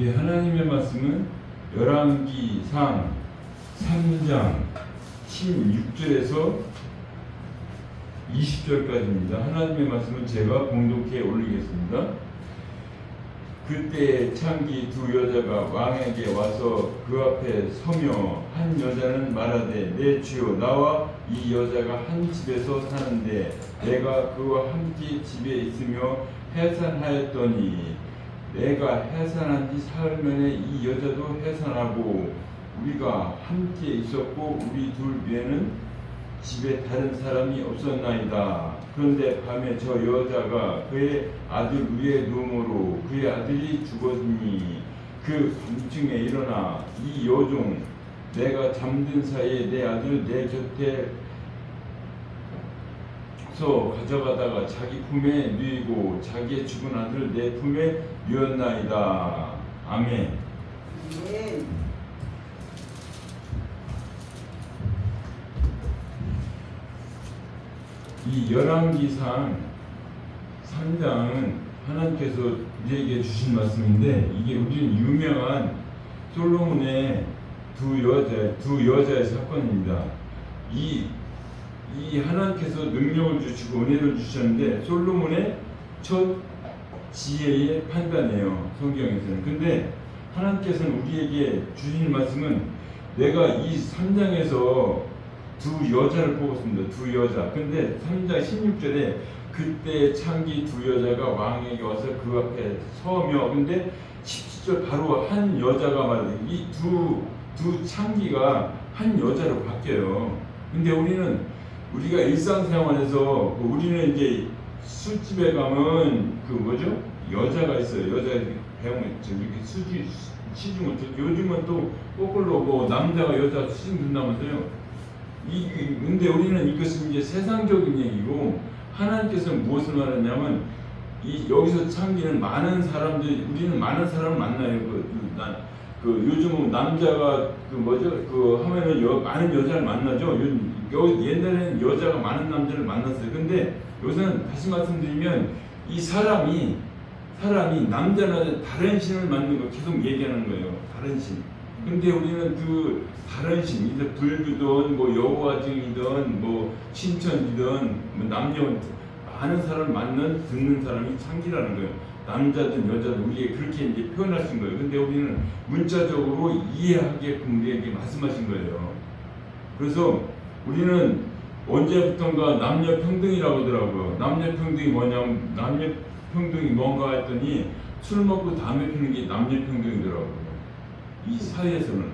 예, 하나님의 말씀은 열왕기상 3장 16절에서 20절까지입니다. 하나님의 말씀은 제가 봉독해 올리겠습니다. 그때 창기 두 여자가 왕에게 와서 그 앞에 서며 한 여자는 말하되 내 주여 나와 이 여자가 한 집에서 사는데 내가 그와 함께 집에 있으며 해산하였더니 내가 해산한 지 사흘 만에 이 여자도 해산하고 우리가 함께 있었고 우리 둘 외에는 집에 다른 사람이 없었나이다. 그런데 밤에 저 여자가 그의 아들 위에 누움으로 그의 아들이 죽었으니 그 밤중에 일어나 이 여종 내가 잠든 사이에 내 아들 내 곁에 서 가져가다가 자기 품에 누이고 자기의 죽은 아들 내 품에 누였나이다. 아멘. 네. 이 열왕기상 3장은 하나님께서 우리에게 주신 말씀인데 이게 우리는 유명한 솔로몬의 두 여자의 사건입니다. 이 하나님께서 능력을 주시고 은혜를 주셨는데 솔로몬의 첫 지혜의 판단이에요. 성경에서는. 근데 하나님께서는 우리에게 주신 말씀은 내가 이 3장에서 두 여자를 뽑았습니다. 두 여자. 근데 3장 16절에 그때 창기 두 여자가 왕에게 와서 그 앞에 서며 근데 17절 바로 한 여자가 말해요. 이 두 창기가 한 여자로 바뀌어요. 근데 우리가 일상생활에서 우리는 이제 술집에 가면 그 뭐죠? 여자가 있어요. 여자 배우면 이렇게 시중을 요즘은 또 거꾸로 뭐 남자가 여자 시중 둔다면서요. 근데 우리는 이것은 이제 세상적인 얘기고 하나님께서는 무엇을 말하냐면 여기서 창기는 많은 사람들이 우리는 많은 사람을 만나요. 요즘은 남자가 하면은 많은 여자를 만나죠. 옛날에는 여자가 많은 남자를 만났어요. 근데 요새는 다시 말씀드리면 이 사람이 남자나 다른 신을 만나는 거 계속 얘기하는 거예요. 다른 신. 근데 우리는 그 다른 신, 이제 불교든 뭐 여호와 증이든 뭐 신천이든 뭐 남녀 많은 사람을 듣는 사람이 창기라는 거예요. 남자든 여자든 우리에게 그렇게 이제 표현하신 거예요. 근데 우리는 문자적으로 이해하게끔 우리에게 말씀하신 거예요. 그래서 우리는 언제부턴가 남녀 평등이라고 하더라고요. 남녀 평등이 뭐냐면 남녀 평등이 뭔가 했더니 술 먹고 담배 피는 게 남녀 평등이더라고요. 이 사회에서는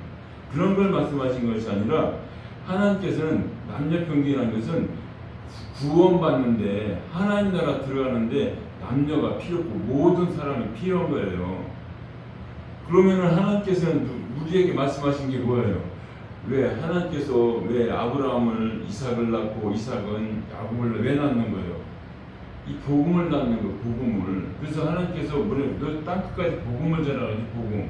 그런 걸 말씀하신 것이 아니라 하나님께서는 남녀 평등이라는 것은 구원받는데 하나님 나라 들어가는데 남녀가 필요 없고 모든 사람이 필요한 거예요. 그러면은 하나님께서는 우리에게 말씀하신 게 뭐예요? 왜 하나님께서 왜 아브라함을 이삭을 낳고 이삭은 야곱을 왜 낳는 거예요? 이 복음을 낳는 거, 복음을. 그래서 하나님께서 너 땅끝까지 복음을 전하라지 복음.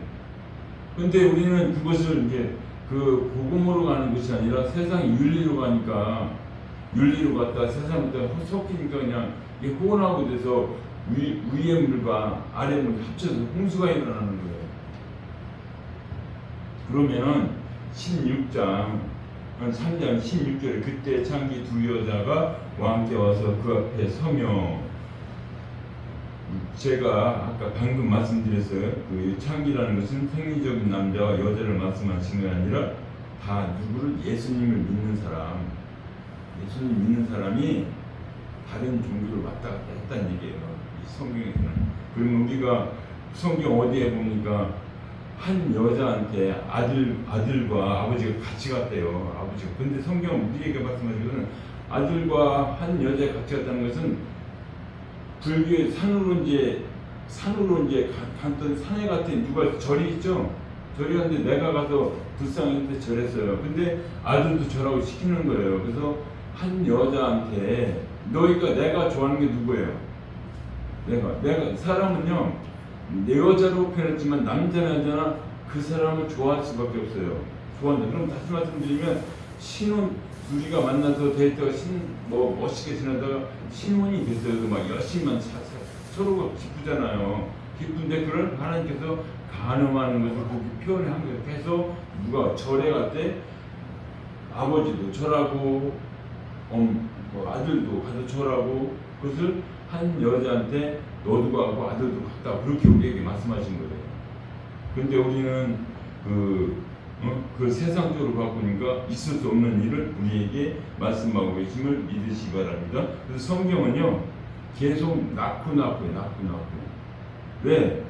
근데 우리는 그것을 이제 그 복음으로 가는 것이 아니라 세상 윤리로 가니까 윤리로 갔다 세상부터 섞이니까 그냥 혼합이 돼서 위의 물과 아래 물이 합쳐서 홍수가 일어나는 거예요. 그러면은 16장 3장 16절에 그때 창기 두 여자가 왕께 와서 그 앞에 서며 제가 아까 방금 말씀드렸어요. 그 창기라는 것은 생리적인 남자와 여자를 말씀하신 게 아니라 다 누구를 예수님을 믿는 사람, 예수님 믿는 사람이 다른 종교를 왔다 갔다 했다는 얘기예요. 이 성경에서는. 그러면 우리가 성경 어디에 보니까 한 여자한테 아들과 아버지가 같이 갔대요. 아버지가. 근데 성경 우리에게 말씀하시기로는 아들과 한 여자가 같이 갔다는 것은 불교의 산으로 이제 갔던 산에 같은 누가 절이 있죠. 절이 갔는데 내가 가서 불쌍한테 절했어요. 근데 아들도 절하고 시키는 거예요. 그래서 한 여자한테 내가 좋아하는 게 누구예요? 내가 사람은요 내 여자로 표현했지만 남자나 여자나 그 사람을 좋아할 수밖에 없어요. 좋아한다. 그럼 다시 말씀드리면 신혼 둘이가 만나서 데이트가 멋있게 지내다가 신혼이 됐어요. 막 열심히만 서로가 기쁘잖아요. 기쁜데 그걸 하나님께서 간음하는 것을 그렇게 표현을 한 거예요. 그래서 누가 절에 갈 때 아버지도 절하고 뭐 아들도 가서 절하고 그것을 한 여자한테 너도 가고 아들도 갔다 그렇게 우리에게 말씀하신 거예요. 근데 우리는 그 세상적으로 바꾸니까 있을 수 없는 일을 우리에게 말씀하고 계심을 믿으시기 바랍니다. 그래서 성경은요 계속 낳고. 왜?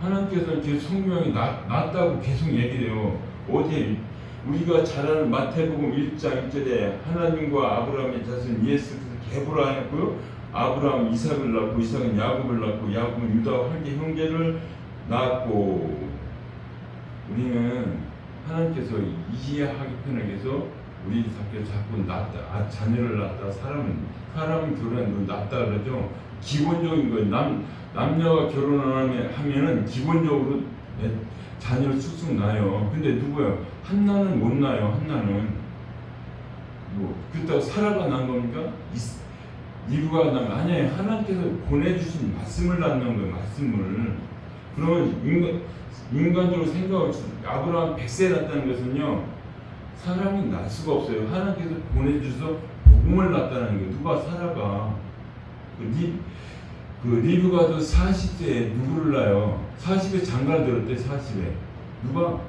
하나님께서는 계속 성경이 낳았다고 계속 얘기해요. 어디 우리가 잘 아는 마태복음 1장 1절에 하나님과 아브라함의 자손 예수께서 계보라 했고요. 아브라함 이삭을 낳고 이삭은 야곱을 낳고 야곱은 유다와 함께 형제를 낳고 우리는 하나님께서 이해하기 편하게 해서 우리 자꾸 낳다 자녀를 낳다 사람은 결혼하면 낳다 그러죠. 기본적인 거예요. 남녀가 결혼을 하면은 기본적으로 자녀를 쑥쑥 낳아요. 근데 누구야? 한나는 못 낳아요. 한나는 그렇다고 사라가 낳은 겁니까? 리브가 낳은 거 아니에요. 하나님께서 보내주신 말씀을 낳는 거예요. 말씀을. 그러면 인간적으로 생각할 수 아브라함 100세 낳았다는 것은요 사람이 낳을 수가 없어요. 하나님께서 보내주셔서 복음을 낳았다는 거예요. 누가 사라가 리브가도 40세에 누구를 낳아요? 40에 장가를 들었대. 40에 누가?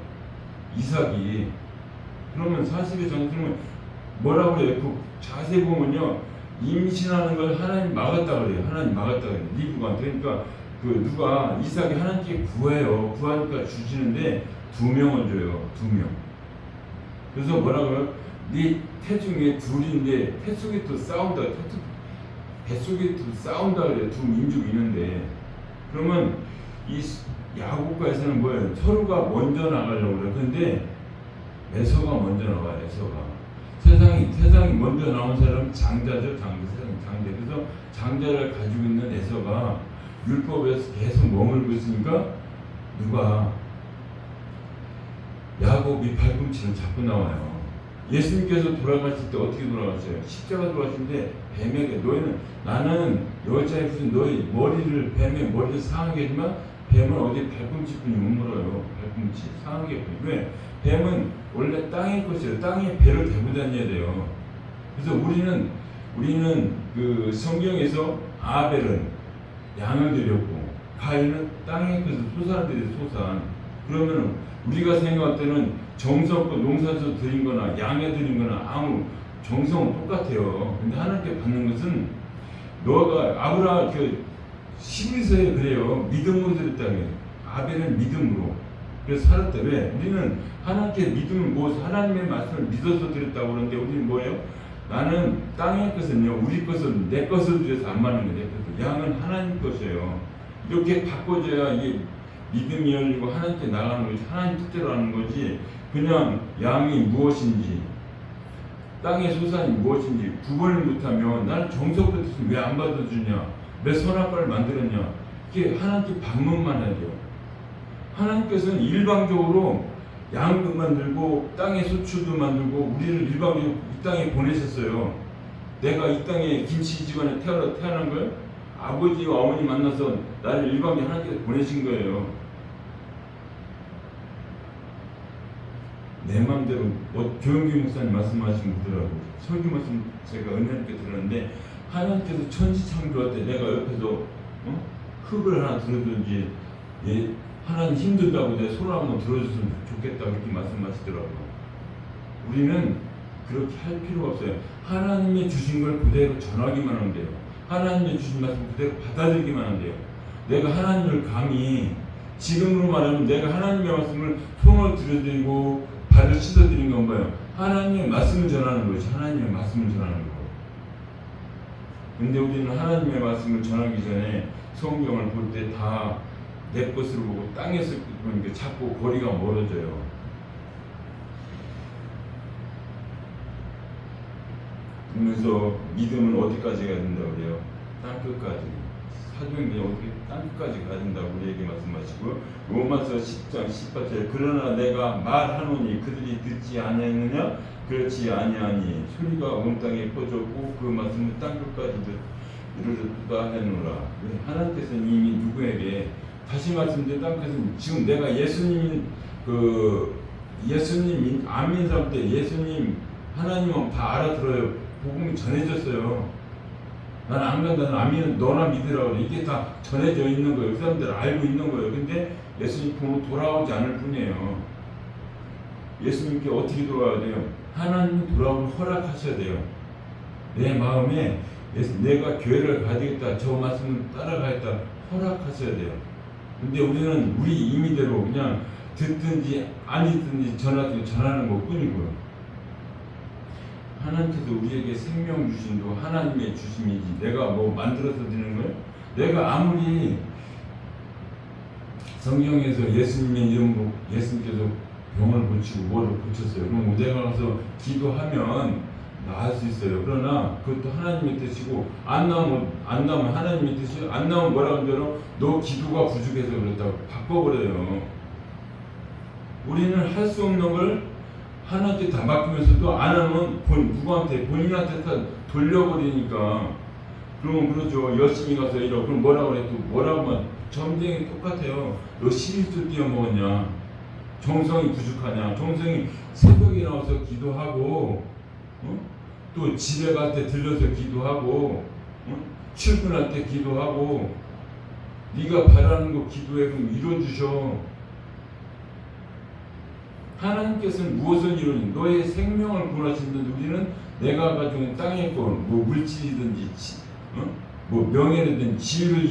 이삭이. 그러면 40에 장가들면 뭐라고 해요? 그 자세히 보면요 임신하는 걸 하나님 막았다 그래요. 하나님 막았다 그래요. 리브가. 그러니까 누가 이삭이 하나님께 구해요. 구하니까 주시는데 2명을 줘요. 2명. 그래서 뭐라고요? 네 태중에 둘인데 태 속에 또 싸운다. 뱃속에 또 싸운다 그래요. 두 민족이 있는데 그러면 이 야곱과 에서는 뭐예요? 서로가 먼저 나가려고 그래요. 근데 에서가 먼저 나가요. 에서가. 세상이 먼저 나온 사람은 장자죠. 장자. 그래서 장자를 가지고 있는 에서가 율법에서 계속 머물고 있으니까 누가 야곱이 발꿈치를 잡고 나와요. 예수님께서 돌아가실 때 어떻게 돌아가셨어요? 십자가 돌아가시는데 뱀에게 나는 여자의 후손 너희 뱀의 머리를 상하게 하지만 뱀은 어디 발꿈치뿐이 못 물어요. 발꿈치 상하게. 왜? 뱀은 원래 땅의 것이에요. 땅에 배를 대고 다녀야 돼요. 그래서 우리는 그 성경에서 아벨은 양을 드렸고 가인은 땅의 것을 소산을 드려요. 소산. 그러면 우리가 생각할 때는 정성껏 농사에서 드린 거나 양에 드린 거나 아무 정성은 똑같아요. 근데 하나님께 받는 것은 너가 아브라함 11서에 그래요. 믿음으로 드렸다며. 아벨은 믿음으로. 그래서 살았대. 왜? 우리는 하나님께 믿음을 하나님의 말씀을 믿어서 드렸다고 그러는데 우리는 뭐예요? 나는 땅의 것은요 우리 것은 내 것을 위해서 안 받는 거예요. 양은 하나님 것이에요. 이렇게 바꿔줘야 이게 믿음이 열리고 하나님께 나가는 거지. 하나님 뜻대로 하는 거지. 그냥 양이 무엇인지 땅의 소산이 무엇인지 구분을 못하면 나는 정석도 왜 안 받아주냐, 왜 선악과를 만들었냐, 이게 하나님께 반문만 하죠. 하나님께서는 일방적으로 양도 만들고 땅의 소출도 만들고 우리를 일방적으로 이 땅에 보내셨어요. 내가 이 땅에 김씨 집안에 태어난 거예요? 아버지와 어머니 만나서 나를 일방적으로 하나님께서 보내신 거예요. 내 마음대로 조영규 목사님 말씀하신 분들하고 설교 말씀 제가 은혜롭게 들었는데 하나님께서 천지 창조할 때 내가 옆에서 흙을 하나 들어든지 하나님 힘들다고 내 손을 한번 들어줬으면 좋겠다 그렇게 말씀하시더라고요. 우리는 그렇게 할 필요가 없어요. 하나님의 주신 걸 그대로 전하기만 하면 돼요. 하나님의 주신 말씀 그대로 받아들이기만 하면 돼요. 내가 하나님을 감히 지금으로 말하면 내가 하나님의 말씀을 손을 들여드리고 발을 씻어드린 건 뭐예요? 하나님의 말씀을 전하는 것이 하나님의 말씀을 전하는 거. 근데 우리는 하나님의 말씀을 전하기 전에 성경을 볼 때 다 내 것으로 보고 땅에서 보니까 자꾸 거리가 멀어져요. 그러면서 믿음은 어디까지 가야 된다고 그래요? 땅끝까지. 사도행전이 어떻게 땅끝까지 가야 된다고 우리에게 말씀하시고 로마서 10장 18절 그러나 내가 말하노니 그들이 듣지 아니하느냐 그렇지 아니하니 소리가 온 땅에 퍼졌고 그 말씀은 땅끝까지 이르렀다 하노라. 하나님께서는 이미 누구에게 다시 말씀드린다면 그것은 지금 내가 예수님 안 믿는 사람 때 예수님 하나님은 다 알아들어요. 복음이 전해졌어요. 나는 안 간다, 나는 안 믿는, 너나 믿으라 그래. 이게 다 전해져 있는 거예요. 그 사람들 알고 있는 거예요. 근데 예수님 보면 돌아오지 않을 뿐이에요. 예수님께 어떻게 돌아와야 돼요? 하나님이 돌아오면 허락하셔야 돼요. 내 마음에 내가 교회를 가야겠다, 저 말씀을 따라가겠다 허락하셔야 돼요. 근데 우리는 우리 임의대로 그냥 듣든지 안 듣든지 전하는 것 뿐이고요. 하나님께서 우리에게 생명 주신도 하나님의 주심이지 내가 뭐 만들어서 드리는 거예요? 내가 아무리 성경에서 예수님의 이름으로 예수님께서 병을 고치고 뭐를 고쳤어요. 그럼 내가 가서 기도하면 나을 수 있어요. 그러나 그것도 하나님의 뜻이고 안 나오면 하나님의 뜻이요. 안 나오면 뭐라고 하면 너 기도가 부족해서 그렇다고 바꿔버려요. 우리는 할 수 없는 걸 하나님께 다 맡기면서도 안 하면 누구한테 본인한테 다 돌려버리니까 그러면 그러죠. 열심히 가서 이러고 그럼 뭐라고 그래 또 뭐라고 하면 점쟁이 똑같아요. 너 11조 뛰어먹었냐? 정성이 부족하냐? 정성이 새벽에 나와서 기도하고 또 집에 갈 때 들려서 기도하고 출근할 때 기도하고 네가 바라는 거 기도해 그럼 이뤄주셔. 하나님께서는 무엇을 이루니 너의 생명을 구원하시는 우리는 내가 가지고 있는 땅의 뭐 물질이든지 뭐 명예라든지 지위를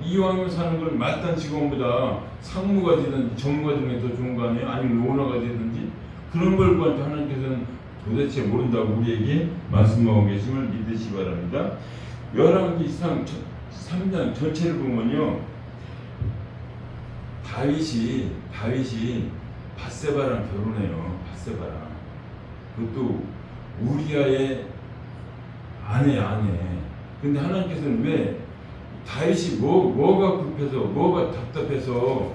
이왕이면 사는 걸 마땅한 직원보다 상무가 되든지 전무가 되면 더 좋은 거 아니에요? 아니면 오너가 되든지 그런 걸 보한테 하나님께서는 도대체 모른다고 우리에게 말씀하고 계심을 믿으시기 바랍니다. 열왕기 3장 전체를 보면요, 다윗이 밧세바랑 결혼해요. 밧세바랑. 그것도 우리아의 아내. 근데 하나님께서는 왜 다윗이 뭐가 급해서 뭐가 답답해서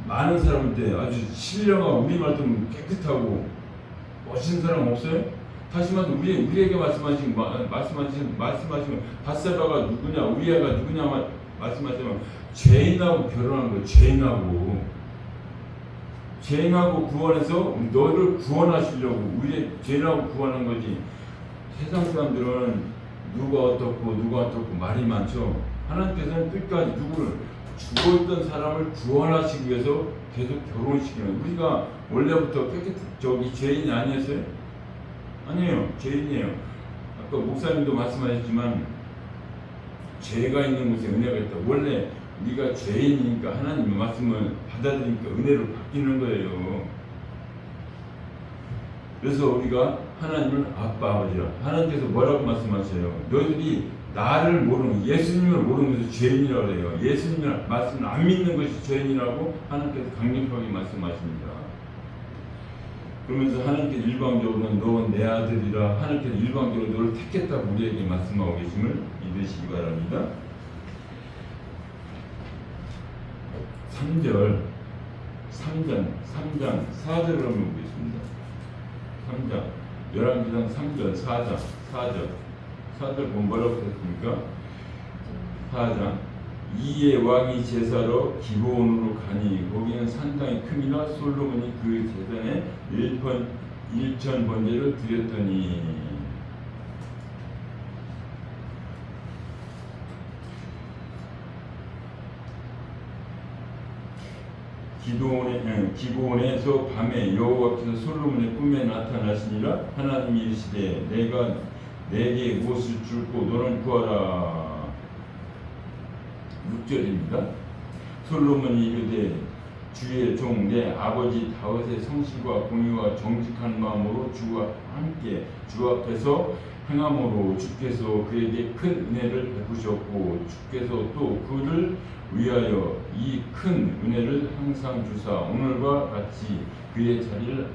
많은 사람한테 아주 신령하고 우리말도 깨끗하고 멋진 사람 없어요? 다시 말해서 우리에게 말씀하시면 밧세바가 누구냐, 우리아가 누구냐 말씀하시면 죄인하고 결혼한 거예요. 죄인하고 구원해서 너를 구원하시려고 우리 죄인하고 구원한 거지. 세상 사람들은 누가 어떻고 말이 많죠. 하나님께서는 끝까지 누구를 죽어있던 사람을 구원하시기 위해서 계속 결혼시키는. 우리가 원래부터 죄인이 아니었어요? 아니에요. 죄인이에요. 아까 목사님도 말씀하셨지만 죄가 있는 곳에 은혜가 있다. 원래 우리가 죄인이니까 하나님의 말씀을 받아들이니까 은혜로 바뀌는 거예요. 그래서 우리가 하나님을 아빠, 아버지라. 하나님께서 뭐라고 말씀하세요? 너희들이 나를 모르는, 예수님을 모르는 것이 죄인이라고 해요. 예수님의 말씀을 안 믿는 것이 죄인이라고 하나님께서 강력하게 말씀하십니다. 그러면서 하나님께서 일방적으로 너는 내 아들이라 하나님께서 일방적으로 너를 택했다고 우리에게 말씀하고 계심을 믿으시기 바랍니다. 3장 4절을 한번 보겠습니다. 3장 열왕기상 3절 4절 보면 뭐라고 했습니까? 4장 이에 왕이 제사로 기브온으로 가니 거기는 산당이 큼이나 솔로몬이 그 제단에 1천 번제를 드렸더니. 기브온에서 밤에 여호와께서 솔로몬의 꿈에 나타나시니라. 하나님이 이르시되 내가 내게 무엇을 줄고 너는 구하라. 6절입니다. 솔로몬이 이르되 주의 종 내 아버지 다윗의 성실과 공의와 정직한 마음으로 주와 함께 주 앞에서 행함으로 주께서 그에게 큰 은혜를 베푸셨고 주께서 또 그를 위하여 이 큰 은혜를 항상 주사 오늘과 같이 그의 자리를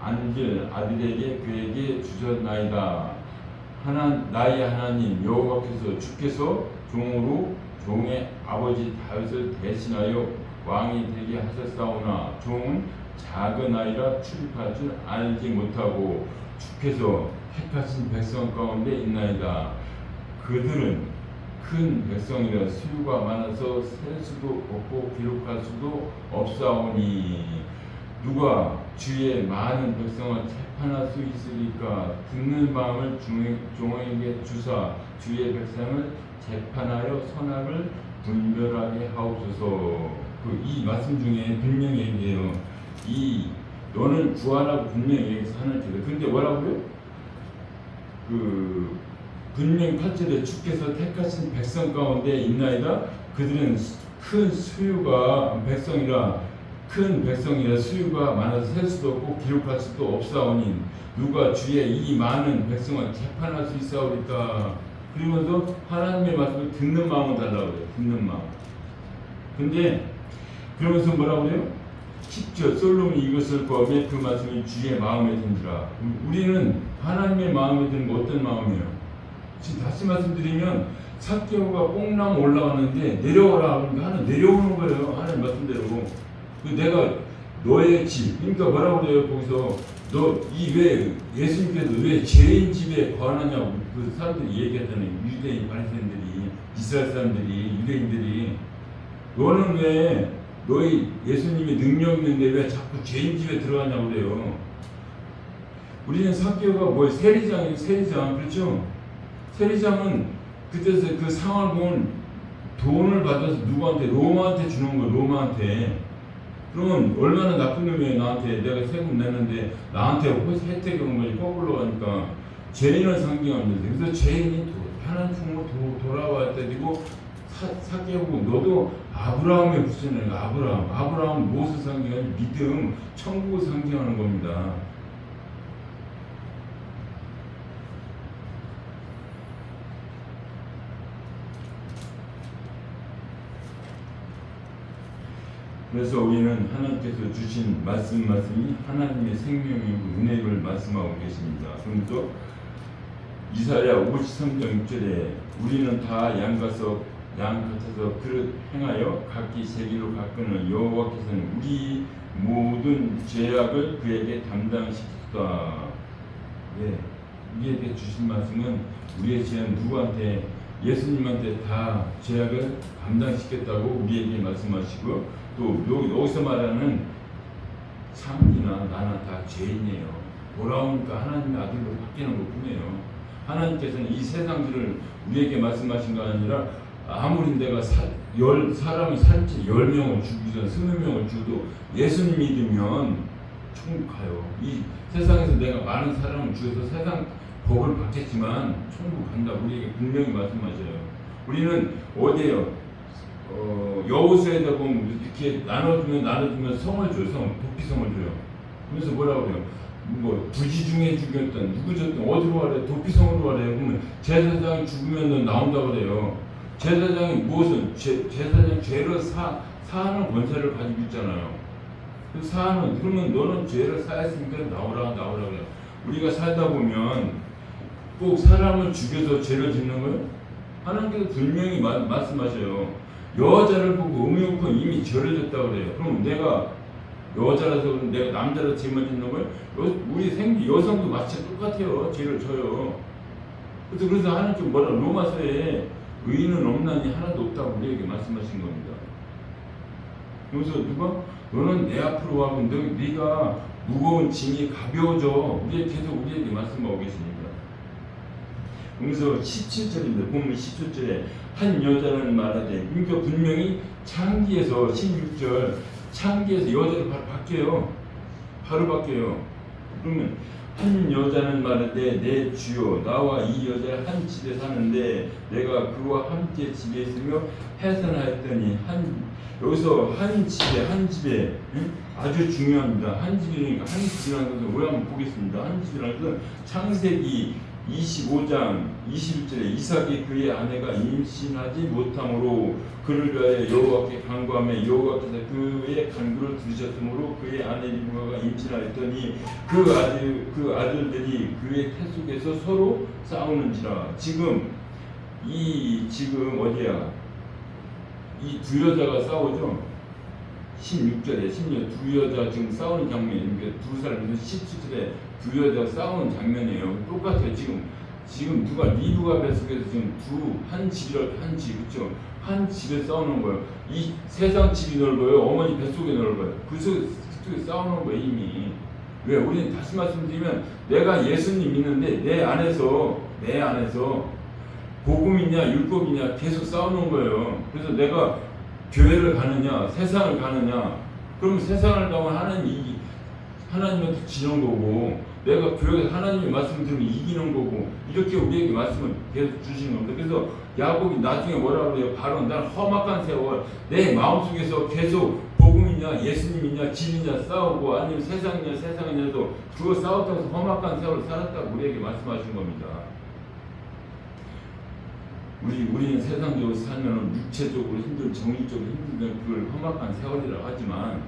앉을 아들에게 그에게 주셨나이다. 나의 하나님 여호와께서 주께서 종의 아버지 다윗을 대신하여 왕이 되게 하셨사오나 종은 작은 아이라 출입할 줄 알지 못하고 주께서 택하신 백성 가운데 있나이다. 그들은 큰 백성이라 수요가 많아서 셀 수도 없고 기록할 수도 없사오니 누가 주의 많은 백성을 재판할 수 있으리까. 듣는 마음을 종에게 주사 주의 백성을 재판하여 선악을 분별하게 하옵소서. 이 말씀 중에 분명히 얘기해요. 너는 구하라고 분명히 얘기해서 하나님께서. 근데 뭐라고요? 분명 8절에 주께서 택하신 백성 가운데 있나이다. 그들은 큰 수요가 큰 백성이라 수요가 많아서 셀 수도 없고 기록할 수도 없사오니 누가 주의 이 많은 백성을 재판할 수 있사오리까. 그러면서 하나님의 말씀을 듣는 마음을 달라고 그래요. 듣는 마음. 근데 그러면서 뭐라고 그래요? 10절 솔로몬이 이것을 구하며 그 말씀이 주의 마음에 든지라. 우리는 하나님의 마음에 드는 거 어떤 마음이에요? 지금 다시 말씀드리면 삭개오가 뽕나무 올라왔는데 내려오라 그러니까 하나 내려오는 거예요. 하나님 말씀대로. 내가 너의 집, 그러니까 뭐라고 그래요? 거기서 왜 예수님께서 왜 죄인 집에 거하느냐고 그 사람들이 얘기하잖아요. 유대인 바리새인들이, 이스라엘 사람들이, 유대인들이. 너는 왜 너희 예수님이 능력 있는데 왜 자꾸 죄인 집에 들어가냐고 그래요. 우리는 삭개오가 뭐 세리장이에요. 세리장. 그렇죠? 세리장은 그때서 그 상황을 보면 돈을 받아서 누구한테? 로마한테 주는 거예요. 로마한테. 그러면 얼마나 나쁜 놈이에요. 나한테 내가 세금 냈는데 나한테 혜택이 오는 거지. 거꾸로 가니까 죄인을 상징합니다. 그래서 죄인이 하나님 품으로 돌아와야 되고 삭개오고 너도 아브라함의 후손이에요. 아브라함은 무엇을 상징하는? 믿음, 천국을 상징하는 겁니다. 그래서 우리는 하나님께서 주신 말씀이 하나님의 생명이고 은혜를 말씀하고 계십니다. 그러면서 이사야 53장 6절에 우리는 다 양 같아서 그릇 행하여 각기 세기로 가꾸는 여호와께서는 우리 모든 죄악을 그에게 담당시키다. 네, 우리에게 주신 말씀은 우리의 죄는 누구한테? 예수님한테 다 죄악을 감당시켰다고 우리에게 말씀하시고 또 여기서 말하는 상이나 나나 다 죄인이에요. 돌아오니까 하나님의 아들로 바뀌는 것뿐이에요. 하나님께서는 이 세상들을 우리에게 말씀하신 거 아니라 아무리 내가 사람이 살지 10명을 죽이든 20명을 죽여도 예수님 믿으면 천국 가요. 이 세상에서 내가 많은 사람을 죽여서 세상 복을 받겠지만 천국 간다. 우리에게 분명히 말씀하셔요. 우리는 어디에요? 여호수아에다 보면 이렇게 나눠주면 성을 줘요. 도피성을 줘요. 그래서 뭐라고 그래요? 뭐 부지 중에 죽였던 누구졌든 어디로 가래? 도피성으로 가래요. 그러면 제사장이 죽으면 너 나온다고 그래요. 제사장이 무엇은 제사장 죄를 사하는 권세를 가지고 있잖아요. 그 사하는 그러면 너는 죄를 사했으니까 나오라 그래요. 우리가 살다 보면 꼭 사람을 죽여서 죄를 짓는 거예요. 하나님께서 분명히 말씀하셔요. 여자를 보고 음욕은 이미 절여졌다고 그래요. 그럼 내가 여자라서 내가 남자라서 죄만 짓는 거예요? 우리 여성도 마치 똑같아요. 죄를 져요. 그래서 하나님께서 로마서에 의인은 없나니 하나도 없다고 우리에게 말씀하신 겁니다. 그래서 너는 내 앞으로 와면 네가 무거운 짐이 가벼워져. 계속 우리에게 말씀하고 계십니다. 그래서 17절입니다. 보면 17절에 한 여자는 말하되, 그러니까 분명히 창기에서 16절 창기에서 여자로 바로 바뀌어요. 그러면 한 여자는 말하되 내 주여 나와 이 여자 한 집에 사는데 내가 그와 함께 집에 있으며 해산하였더니 여기서 한 집에 아주 중요합니다. 한 집이라는 것은 왜 한번 보겠습니다. 한 집이라는 것은 창세기 25장 21절에 이삭이 그의 아내가 임신하지 못함으로 그를 위하여 여호와께 간구하며 여호와께서 그의 간구를 들으셨으므로 그의 아내 리브가가 임신하였더니 그 아들들이 그의 태 속에서 서로 싸우는지라. 지금 어디야? 이 두 여자가 싸우죠. 16절에 두 여자 지금 싸우는 장면이 두 사람에서 17절에 두 여자가 싸우는 장면이에요. 똑같아요. 지금 지금 누가 리브가 뱃속에서 지금 한 집, 그쵸? 한 집에 싸우는 거예요. 이 세상 집이 넓어요, 어머니 뱃속이 넓어요. 그쪽에 싸우는 거예요 이미. 왜? 우리는 다시 말씀드리면 내가 예수님 믿는데 내 안에서 복음이냐 율법이냐 계속 싸우는 거예요. 그래서 내가 교회를 가느냐 세상을 가느냐, 그럼 세상을 가면 하나님한테 지는 거고, 내가 교회에서 하나님의 말씀을 들으면 이기는 거고, 이렇게 우리에게 말씀을 계속 주시는 겁니다. 그래서 야곱이 나중에 뭐라 그래요? 바로 난 험악한 세월, 내 마음속에서 계속 복음이냐 예수님이냐 진이냐 싸우고, 아니면 세상이냐도 그거 싸웠다고 해서 험악한 세월을 살았다고 우리에게 말씀하신 겁니다. 우리는 세상적으로 살면 육체적으로 정신적으로 힘들면 그걸 험악한 세월이라고 하지만,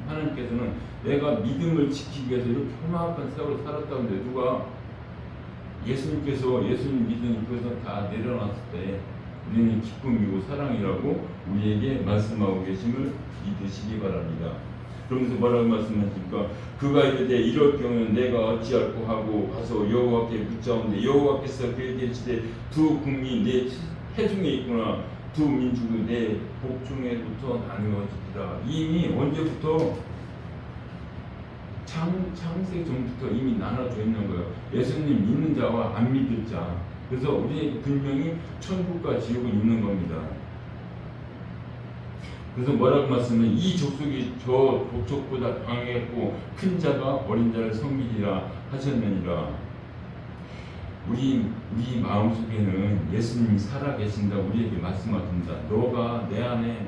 하나님께서는 내가 믿음을 지키기 위해서 이렇게 험악한 세월을 살았다는데, 누가 예수님 믿으니 그것은 다 내려놨을 때 우리는 기쁨이고 사랑이라고 우리에게 말씀하고 계심을 믿으시기 바랍니다. 그러면서 뭐라고 말씀하십니까? 그가 이르되 이럴 경우는 내가 어찌할꼬 하고 가서 여호와께 묻자온데, 여호와께서 그에게 이르시되 두 국민이 내 태중에 있구나, 두 민족이 내 복중에부터 나누어지리라. 이미 언제부터? 창세 전부터 이미 나눠져 있는 거예요. 예수님 믿는 자와 안 믿을 자. 그래서 우리에게 분명히 천국과 지옥은 있는 겁니다. 그래서 뭐라고 말씀은 이 족속이 저 족속보다 강하겠고 큰 자가 어린 자를 섬기리라 하셨느니라. 우리 마음속에는 예수님이 살아계신다 우리에게 말씀하십니다. 너가 내 안에,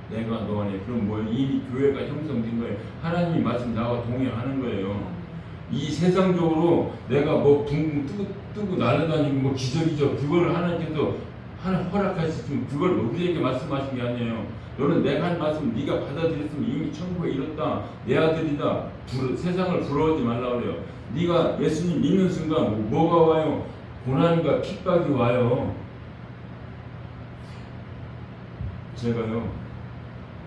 내가 너 안에. 그럼 뭐 이미 교회가 형성된 거예요. 하나님이 말씀 나와 동행하는 거예요. 이 세상적으로 내가 뭐 붕붕 뜨고 날아다니고 뭐 기적이죠. 그거를 하나님께서 허락하시지만 그걸 우리에게 말씀하신 게 아니에요. 너는 내가 한 말씀 네가 받아들였으면 이미 천국에 이뤘다. 내 아들이다. 세상을 부러워하지 말라 그래요. 네가 예수님 믿는 순간 뭐가 와요? 고난과 핍박이 와요. 제가요,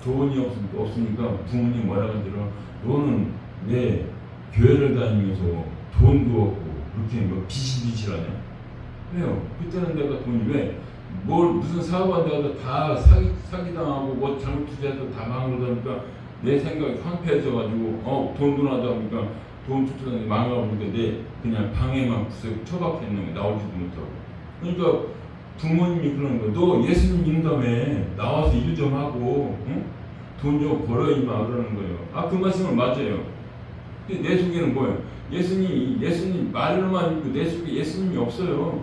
돈이 없으니까 부모님 뭐라고 하더라. 너는 왜 교회를 다니면서 돈도 없고 그렇게 뭐 비실비실하냐? 왜요? 그때는 내가 돈이 왜? 무슨 사업한다고 다 사기당하고 뭐 잘못 투자해서 다 망하다 내 생각이 황폐해져가지고 돈도 나다 보니까 돈 투자하는데 망하고니까 내 그냥 방에만 구석 처박혀있는 거 나오지도 못하고. 그러니까 부모님이 그러는 거야. 너 예수님 믿는다며 나와서 일 좀 하고 응? 돈 좀 벌어 임마 그러는 거예요. 그 말씀은 맞아요. 근데 내 속에는 뭐예요? 예수님 말로만 있고 내 속에 예수님이 없어요.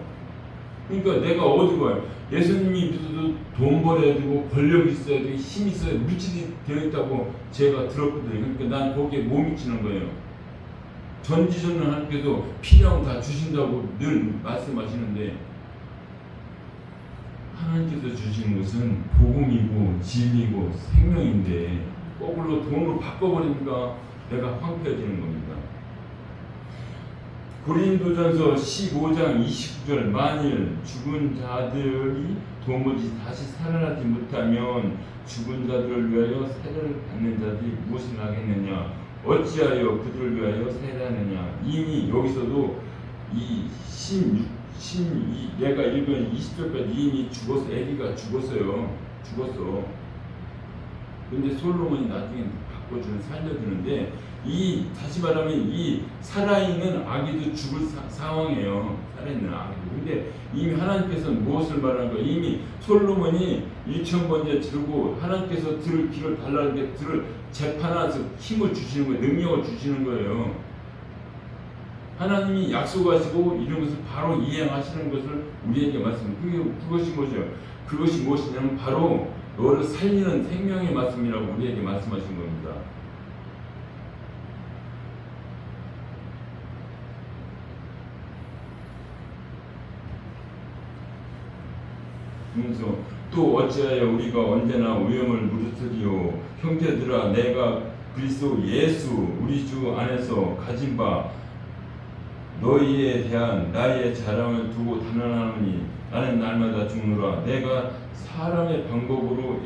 그러니까 내가 어디 가요? 예수님이 믿어도 돈 벌어야 되고 권력이 있어야 되고 힘이 있어야 물질이 되어 있다고 제가 들었거든요. 그러니까 난 거기에 못 미치는 거예요. 전지전능 하나님께서 필요한 거 다 주신다고 늘 말씀하시는데, 하나님께서 주신 것은 복음이고 진리고 생명인데 거꾸로 돈으로 바꿔버리니까 내가 황폐해지는 겁니다. 고린도전서 15장 29절 만일 죽은 자들이 도무지 다시 살아나지 못하면 죽은 자들을 위하여 세례를 받는 자들이 무엇을 하겠느냐? 어찌하여 그들을 위하여 세례하느냐? 이미 여기서도 내가 읽은 20절까지 이미 죽었어. 에리가 죽었어요. 근데 솔로몬이 나중에 살려주는데, 다시 말하면 이 살아있는 아기도 죽을 상황이에요. 살아있는 아기도. 근데 이미 하나님께서는 무엇을 말하는 거예요? 이미 솔로몬이 1000번째 지르고 하나님께서 들을 길을 달라는데 들을 재판하면서 힘을 주시는 거예요. 능력을 주시는 거예요. 하나님이 약속하시고 이런 것을 바로 이행하시는 것을 우리에게 그것이 뭐죠? 그것이 무엇이냐면 바로 너를 살리는 생명의 말씀이라고 우리에게 말씀하신 겁니다. 그래서 또 어찌하여 우리가 언제나 위험을 무릅쓰리요? 형제들아, 내가 그리스도 예수 우리 주 안에서 가진 바 너희에 대한 나의 자랑을 두고 단언하노니 나는 날마다 죽노라. 내가 사람의 방법으로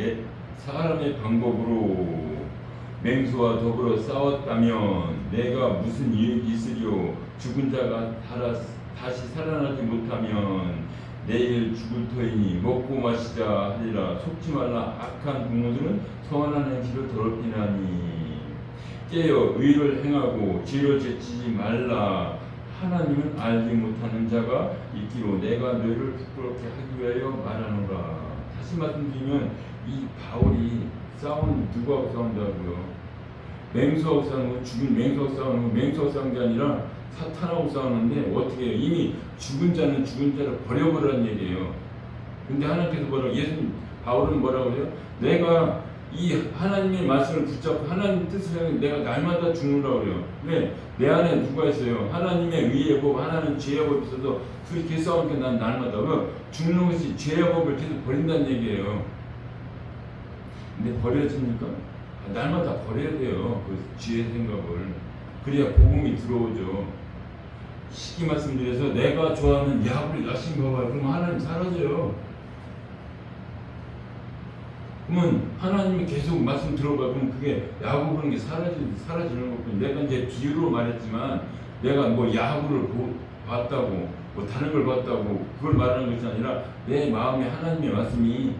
맹수와 더불어 싸웠다면 내가 무슨 이익이 있으리요? 죽은 자가 다시 살아나지 못하면 내일 죽을 터이니 먹고 마시자 하리라. 속지 말라. 악한 부모들은 선한 행실을 더럽히나니. 깨어 의를 행하고 죄를 제치지 말라. 하나님은 알지 못하는 자가 있기로 내가 너희를 부끄럽게 하기 위하여 말하노라. 다시 말씀드리면 이 바울이 싸우는 누구하고 싸운다고요? 맹수하고 싸우는 거, 죽은 맹수하고 싸우는 거, 맹수하고 싸우는 게 아니라 사탄하고 싸우는데 어떻게 해요? 이미 죽은 자는 죽은 자를 버려버리라는 얘기예요. 근데 하나님께서 뭐라고, 바울은 뭐라고 해요? 내가 이 하나님의 말씀을 붙잡고 하나님 뜻을 하면 내가 날마다 죽는다고 그래요. 왜? 내 안에 누가 있어요? 하나님의 의의 법, 하나님 죄의 법이 있어서 그렇게 싸우니까 난 날마다 죽는 것이 죄의 법을 계속 버린다는 얘기예요. 근데 버려집니까? 날마다 버려야 돼요. 그 죄의 생각을. 그래야 복음이 들어오죠. 쉽게 말씀드려서 내가 좋아하는 야구를 열심히 봐봐요. 그러면 하나님 사라져요. 그러면 하나님이 계속 말씀 들어봐. 그럼 그게 야구 보는 게 사라지는 거고. 내가 이제 비유로 말했지만 내가 뭐 야구를 봤다고 뭐 다른 걸 봤다고 그걸 말하는 것이 아니라 내 마음에 하나님의 말씀을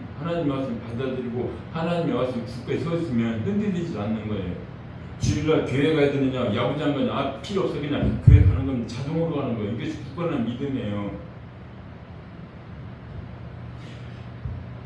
받아들이고 하나님의 말씀 굳게 서 있으면 흔들리지 않는 거예요. 주일날 교회 가야 되느냐 야구장 가냐 필요 없어. 그냥 교회 가는 건 자동으로 가는 거예요. 이게 굳건한 믿음이에요.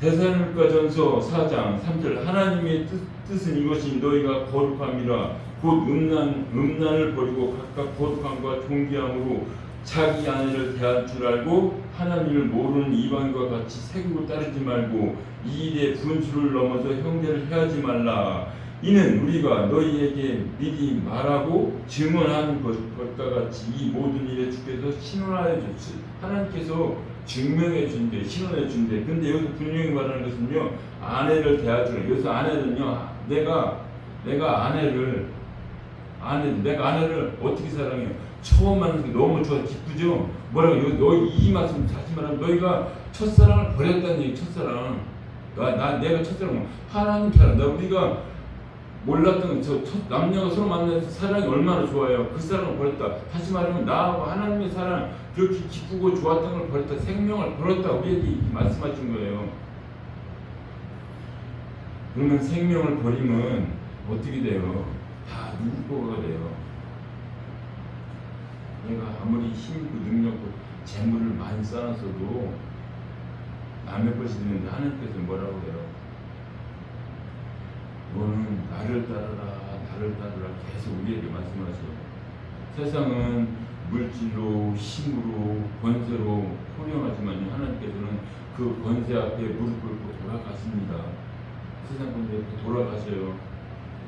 데살로니가전서 4장 3절 하나님의 뜻은 이것이 너희가 거룩함이라 곧 음란을 버리고 각각 거룩함과 존귀함으로 자기 아내를 대할 줄 알고 하나님을 모르는 이방과 같이 세국을 따르지 말고 이 일에 분수를 넘어서 형제를 해하지 말라. 이는 우리가 너희에게 미리 말하고 증언한 것과 같이 이 모든 일에 주께서 신원하여 줬지. 하나님께서 증명해 준대, 신원해 준대. 근데 여기서 분명히 말하는 것은요, 아내를 대하더라. 여기서 아내는요, 내가 아내를 어떻게 사랑해요? 처음 만나서 너무 좋아, 기쁘죠? 뭐라고, 너희 이 말씀 다시 말하면 너희가 첫사랑을 버렸다는 얘기, 첫사랑. 내가 첫사랑, 하나님 사랑. 우리가 몰랐던 남녀가 서로 만나서 사랑이 얼마나 좋아요. 그 사랑을 버렸다. 다시 말하면 나하고 하나님의 사랑 그렇게 기쁘고 좋았던 걸 버렸다. 생명을 버렸다. 우리에게 말씀하신 거예요. 그러면 생명을 버리면 어떻게 돼요? 다 누구 거가 돼요. 내가 아무리 힘있고 능력있고 재물을 많이 쌓았어도 남의 것이 되는데 하나님께서 뭐라고 해요? 너는 나를 따르라 계속 우리에게 말씀하세요. 세상은 물질로 힘으로 권세로 호령하지만 하나님께서는 그 권세 앞에 무릎 꿇고 돌아가십니다. 세상 권세 앞에 돌아가셔요.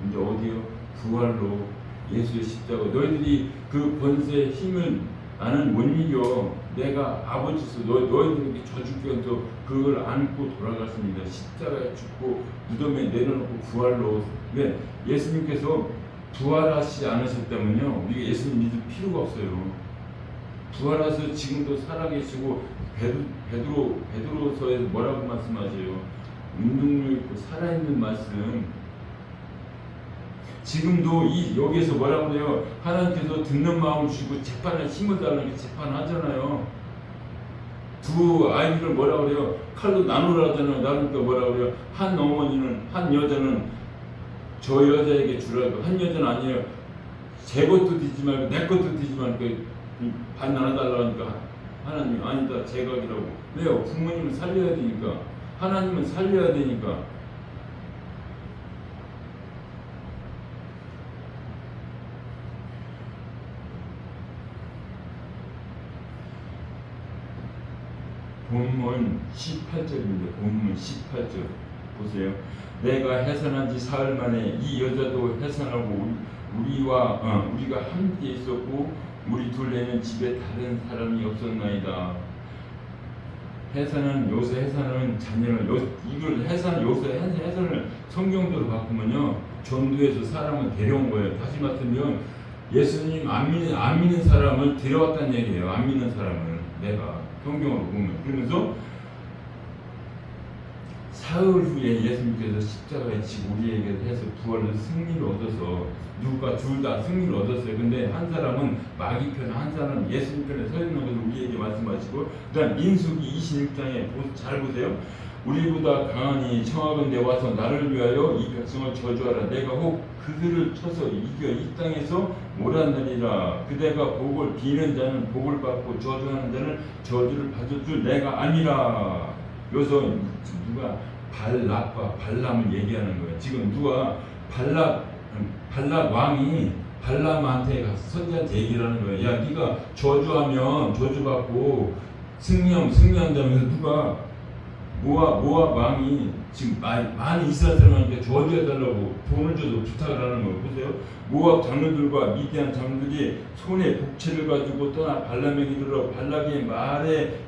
이제 어디요? 부활로 예수의 십자가. 너희들이 그 권세의 힘을 나는 못 이겨. 내가 아버지서 너희들에게 져줄게 또 그걸 안고 돌아갔습니다. 십자가에 죽고 무덤에 내려놓고 부활로. 왜? 예수님께서 부활하시지 않으셨다면요 우리가 예수님 믿을 필요가 없어요. 부활하셔서 지금도 살아계시고 베드로서에서 뭐라고 말씀하세요? 운동력 있고 살아있는 말씀. 지금도 여기에서 뭐라고 해요? 하나님께서 듣는 마음을 주시고 재판에 힘을 달라는 게 재판하잖아요. 두 아이들을 뭐라고 그래요? 칼로 나누라 하잖아요. 나누니까 뭐라고 그래요? 한 여자는 저 여자에게 주라고. 한 여자는 아니에요. 제 것도 뒤지 말고 내 것도 뒤지 말고 반 나눠달라고 하니까 하나님 아니다 제각이라고. 왜요? 부모님을 살려야 되니까. 하나님은 살려야 되니까. 본문 18절입니다. 본문 18절 보세요. 내가 해산한 지 사흘 만에 이 여자도 해산하고 우리가 함께 있었고 우리 둘레는 집에 다른 사람이 없었나이다. 요새 해산은 자녀를 요새 해산을 성경대로 바꾸면요 전도해서 사람을 데려온 거예요. 다시 말하면 예수님 안 믿는 사람을 데려왔다는 얘기예요. 안 믿는 사람을 내가 성경으로 보면. 그러면서 사흘 후에 예수님께서 십자가에 지고 우리에게 해서 부활을 승리를 얻어서 누가 둘 다 승리를 얻었어요. 근데 한 사람은 마귀 편에 한 사람은 예수님 편에 서 있는 것을 우리에게 말씀하시고, 그다음 민수기 26장에 잘 보세요. 우리보다 강하니 청하건대 와서 나를 위하여 이 백성을 저주하라. 내가 혹 그들을 쳐서 이겨 이 땅에서 몰아내리라. 그대가 복을 비는 자는 복을 받고 저주하는 자는 저주를 받을 줄 내가 아니라. 여기서 누가 발락과 발람을 얘기하는 거예요. 지금 누가 발락 왕이 발람한테 가서 선지한테 얘기를 하는 거예요. 야, 네가 저주하면 저주받고 승리한다면서 누가 모압 왕이 지금 많은 이스라엘 사람한테 저주해달라고 돈을 줘도 부탁을 하는 거예요. 보세요. 모압 장로들과 미디안 장로들이 손에 복채를 가지고 떠나 발람에게 이르러 발락의 말에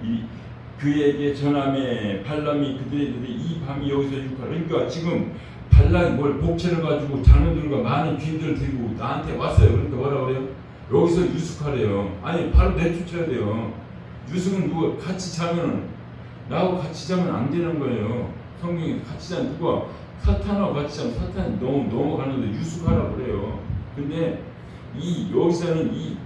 그에게 전함에 발람이 그들에게 이 밤이 여기서 유익하라. 그러니까 지금 발락이 뭘 복채를 가지고 장로들과 많은 귀인들을 들고 나한테 왔어요. 그러니까 뭐라 그래요? 여기서 유숙하래요. 아니 바로 내쫓아야 돼요. 유숙은 누가 같이 자면은 나하고 같이 자면 안 되는 거예요. 성경에 같이 자면 누가 사탄하고 같이 자면 사탄이 넘어가는데 유숙하라고 그래요. 근데 여기서는 이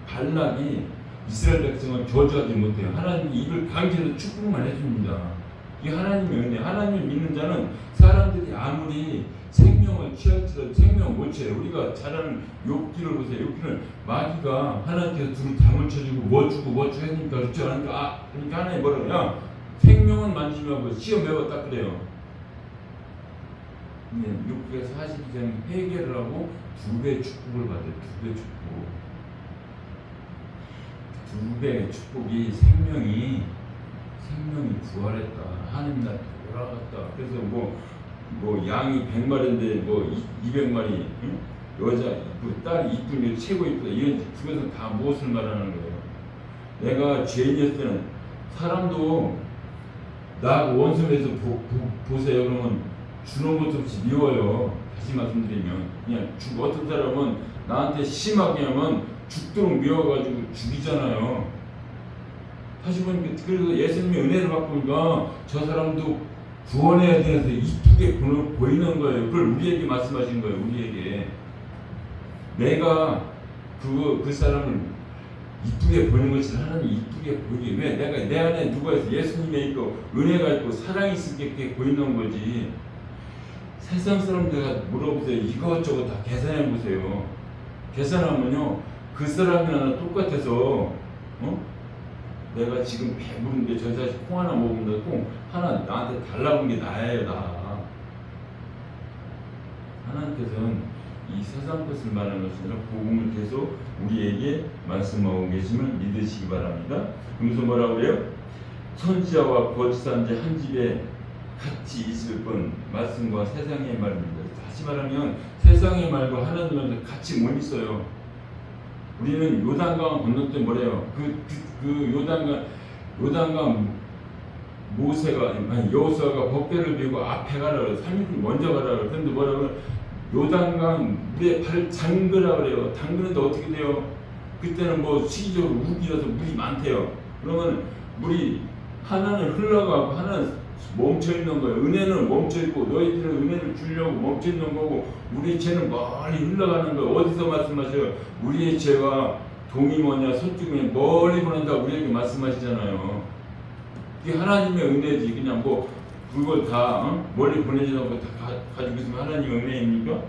발락이 이스라엘 백성을 저주하지 못해요. 하나님이 이를 강제로 축복만 해줍니다. 이게 하나님의 은혜. 하나님을 믿는 자는 사람들이 아무리 생명을 취할지라도 생명을 못 취해요. 우리가 잘 아는 욥기를 보세요. 욥기는 마귀가 하나님께서 둘을 담을 쳐주고 뭐 주고 해주니까 그렇지 않으니까 그러니까 하나님 뭐라 그래요? 생명은 만지면 시험 배웠다 그래요. 근데 욥기가 42장 회개를 하고 2배의 축복을 받아요. 2배 축복. 2배의 축복이 생명이 부활했다. 하나님 나라 돌아갔다. 그래서 뭐 양이 100마리인데 200마리 응? 여자 딸이 이쁜 게 최고 이쁘다. 이런 그것은 다 무엇을 말하는 거예요? 내가 죄인이었을 때는 사람도 나하고 원수에서 보세요. 그러면 주는 것도 없이 미워요. 다시 말씀드리면 그냥 어떤 사람은 나한테 심하게 하면 죽도록 미워가지고 죽이잖아요. 다시 보니까 그래서 예수님의 은혜를 받고니까 저 사람도 구원해야 돼서 이쁘게 보이는 거예요. 그걸 우리에게 말씀하신 거예요. 우리에게 내가 그 사람을 이쁘게 보이는 것이 하나님 이쁘게 보이게 왜 내 안에 누가 있어? 예수님에 있고 은혜가 있고 사랑이 있게 보이는 거지. 세상 사람들 물어보세요. 이것저것 다 계산해 보세요. 계산하면요 그 사람이랑 똑같아서 내가 지금 배부른데 저 자식 콩 하나 먹으면 콩 하나 나한테 달라고 게 나예요. 나 하나님께서는 이 세상 것을 말하는 것이 아니라 복음을 계속 우리에게 말씀하고 계심을 믿으시기 바랍니다. 그래서 뭐라고 그래요? 선지자와 거짓 선지 한 집에 같이 있을 뿐 말씀과 세상의 말입니다. 다시 말하면 세상의 말과 하나님의 말도 같이 못 있어요. 우리는 요단강 건널 때 뭐래요? 그 요단강 여호수아가 법궤를 들고 앞에 가라, 3일 먼저 가라. 그런데 뭐라고? 요단강 물에 발을 담그라 그래요. 담그는데 어떻게 돼요? 그때는 시기적으로 우기라서 물이 많대요. 그러면 물이 하나는 흘러가고 하나는 멈춰 있는 거예요. 은혜는 멈춰 있고 너희들은 은혜를 주려고 멈춰 있는 거고 우리 죄는 멀리 흘러가는 거예요. 어디서 말씀하셔요? 우리의 죄가 동이 뭐냐 서쪽에 멀리 보낸다 우리에게 말씀하시잖아요. 이게 하나님의 은혜지. 그냥 그걸 다 멀리 보내주는 거 다 가지고 있으면 하나님의 은혜입니까?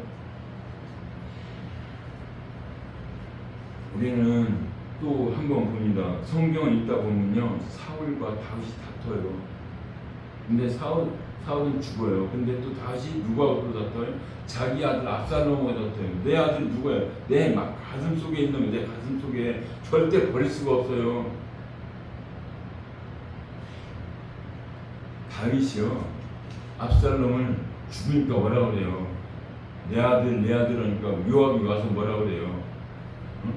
우리는 또 한 번 봅니다. 성경을 읽다 보면요 사울과 다윗이 다퉈요. 근데 사울은 죽어요. 근데 또 다시 누구하고 또 다퉈요? 자기 아들 압살롬하고 다퉈요. 내 아들 누구예요? 내 가슴 속에 있는 내 가슴 속에 절대 버릴 수가 없어요. 다윗이요 압살롬을 죽으니까 뭐라 그래요? 내 아들 하니까 요압이 와서 뭐라 그래요? 응?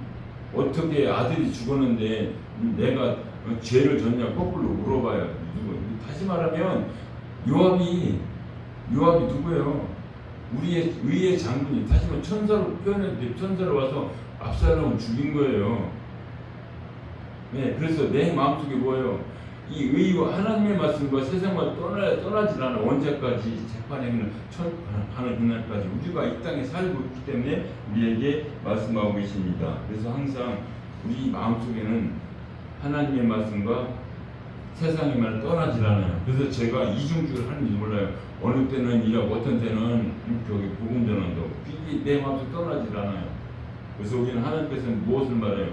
어떻게 아들이 죽었는데 내가 죄를 졌냐 거꾸로 물어봐요. 다시 말하면 요압이 누구예요? 우리의 의의 장군이. 다시 말하면 천사로 표현했는데 천사로 와서 압살롬을 죽인 거예요. 네, 그래서 내 마음속에 뭐예요? 이 의와 하나님의 말씀과 세상과 떠나질 않아. 언제까지 재판에는 천판을 그날까지 우리가 이 땅에 살고 있기 때문에 우리에게 말씀하고 계십니다. 그래서 항상 우리 마음속에는 하나님의 말씀과 세상의 말을 떠나질 않아요. 그래서 제가 이중주를 하는지 몰라요. 어느 때는 일하고 어떤 때는 저기 복음 전한다고. 이게 내 마음속에 떠나질 않아요. 그래서 우리는 하나님께서는 무엇을 말해요?